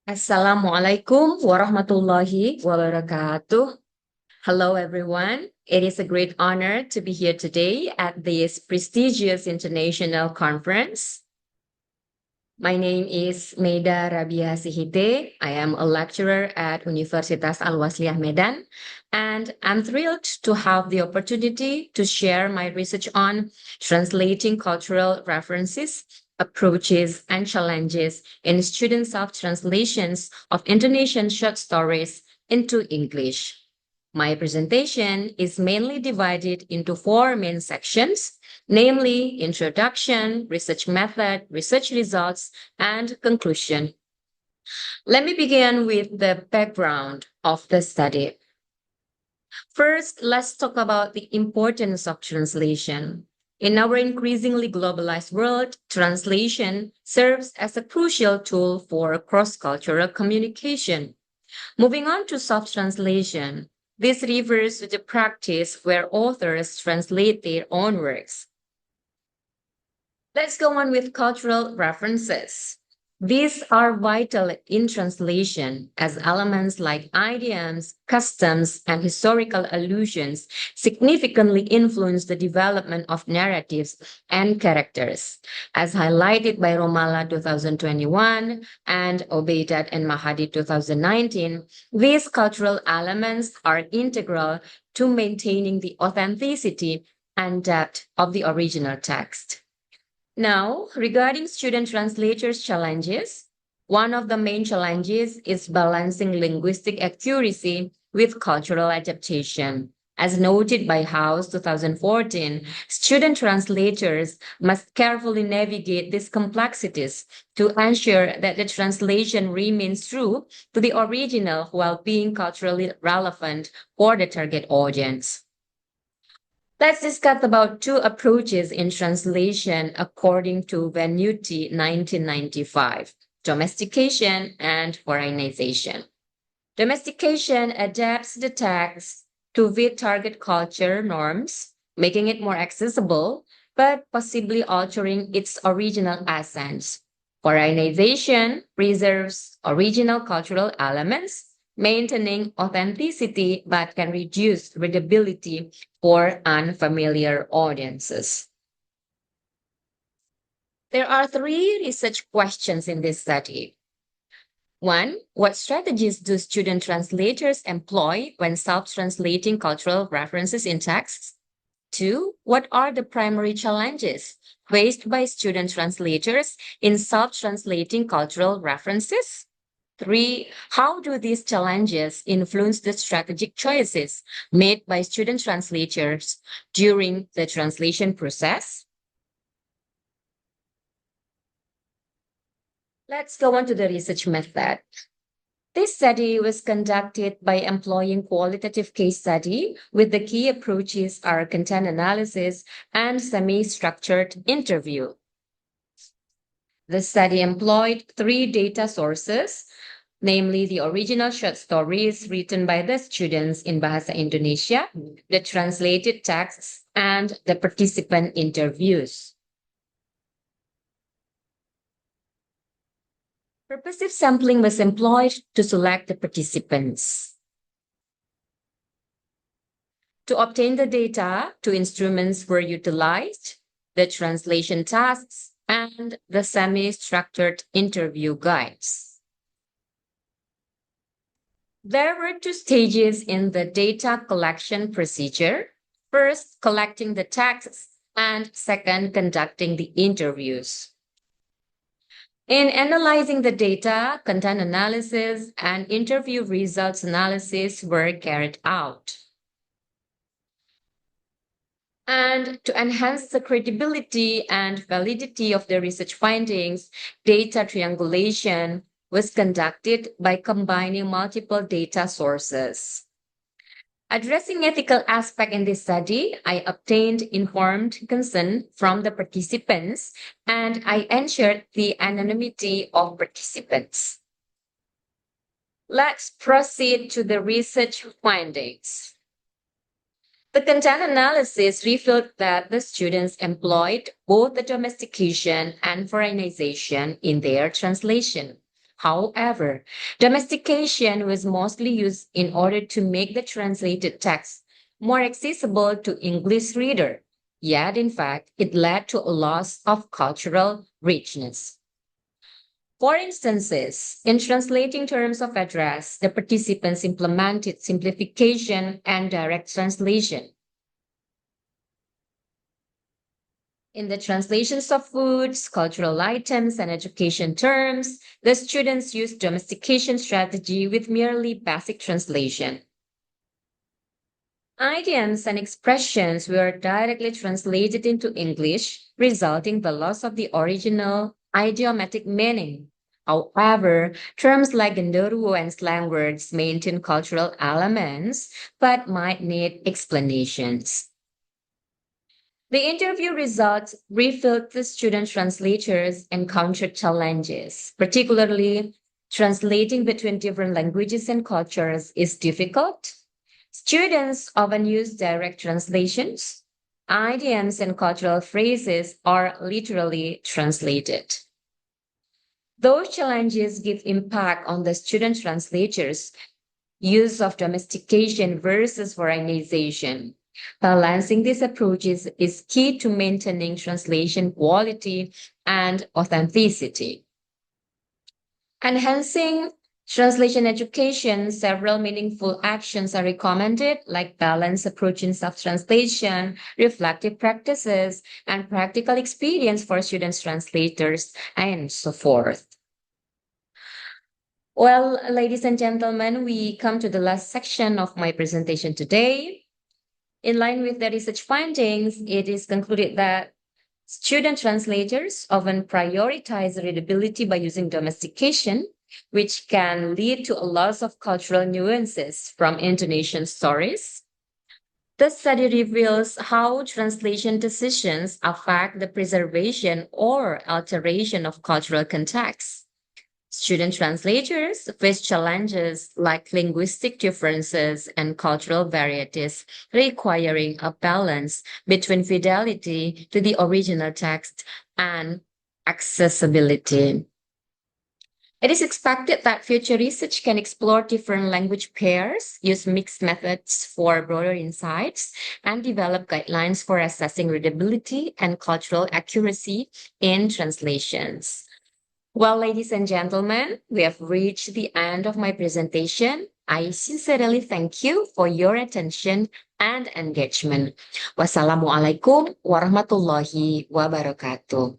Assalamualaikum warahmatullahi wabarakatuh. Hello, everyone. It is a great honor to be here today at this prestigious international conference. My name is Meida Rabia Sihite. I am a lecturer at Universitas Al-Wasliyah Medan, and I'm thrilled to have the opportunity to share my research on translating cultural references, approaches, and challenges in student self-translations of Indonesian short stories into English. My presentation is mainly divided into four main sections, namely introduction, research method, research results, and conclusion. Let me begin with the background of the study. First, let's talk about the importance of translation. In our increasingly globalized world, translation serves as a crucial tool for cross-cultural communication. Moving on to soft translation, this refers to the practice where authors translate their own works. Let's go on with cultural references. These are vital in translation as elements like idioms, customs, and historical allusions significantly influence the development of narratives and characters. As highlighted by Romala 2021 and Obeidat and Mahadi 2019, these cultural elements are integral to maintaining the authenticity and depth of the original text. Now, regarding student translators' challenges, one of the main challenges is balancing linguistic accuracy with cultural adaptation. As noted by House 2014, student translators must carefully navigate these complexities to ensure that the translation remains true to the original while being culturally relevant for the target audience. Let's discuss about two approaches in translation according to Venuti 1995, domestication and foreignization. Domestication adapts the text to fit target culture norms, making it more accessible, but possibly altering its original essence. Foreignization preserves original cultural elements, maintaining authenticity, but can reduce readability for unfamiliar audiences. There are three research questions in this study. One, what strategies do student translators employ when self-translating cultural references in texts? Two, what are the primary challenges faced by student translators in self-translating cultural references? Three, how do these challenges influence the strategic choices made by student translators during the translation process? Let's go on to the research method. This study was conducted by employing qualitative case study with the key approaches are content analysis and semi-structured interview. The study employed three data sources, namely the original short stories written by the students in Bahasa Indonesia, the translated texts, and the participant interviews. Purposive sampling was employed to select the participants. To obtain the data, two instruments were utilized, the translation tasks and the semi-structured interview guides. There were two stages in the data collection procedure. First, collecting the texts, and second, conducting the interviews. In analyzing the data, content analysis and interview results analysis were carried out. And to enhance the credibility and validity of the research findings, data triangulation was conducted by combining multiple data sources. Addressing ethical aspect in this study, I obtained informed consent from the participants and I ensured the anonymity of participants. Let's proceed to the research findings. The content analysis revealed that the students employed both the domestication and foreignization in their translation. However, domestication was mostly used in order to make the translated text more accessible to English reader. Yet, in fact, it led to a loss of cultural richness. For instances, in translating terms of address, the participants implemented simplification and direct translation. In the translations of foods, cultural items, and education terms, the students used domestication strategy with merely basic translation. Idioms and expressions were directly translated into English, resulting the loss of the original idiomatic meaning. However, terms like genderuwo and slang words maintain cultural elements but might need explanations. The interview results revealed the student translators encountered challenges, particularly translating between different languages and cultures is difficult. Students often use direct translations. Idioms and cultural phrases are literally translated. Those challenges give impact on the student translators' use of domestication versus foreignization. Balancing these approaches is key to maintaining translation quality and authenticity. Enhancing translation education, several meaningful actions are recommended, like balanced approach in self-translation, reflective practices, and practical experience for students, translators, and so forth. Well, ladies and gentlemen, we come to the last section of my presentation today. In line with the research findings, it is concluded that student translators often prioritize readability by using domestication, which can lead to a loss of cultural nuances from Indonesian stories. The study reveals how translation decisions affect the preservation or alteration of cultural context. Student translators face challenges like linguistic differences and cultural varieties, requiring a balance between fidelity to the original text and accessibility. It is expected that future research can explore different language pairs, use mixed methods for broader insights, and develop guidelines for assessing readability and cultural accuracy in translations. Well, ladies and gentlemen, we have reached the end of my presentation. I sincerely thank you for your attention and engagement. Wassalamualaikum warahmatullahi wabarakatuh.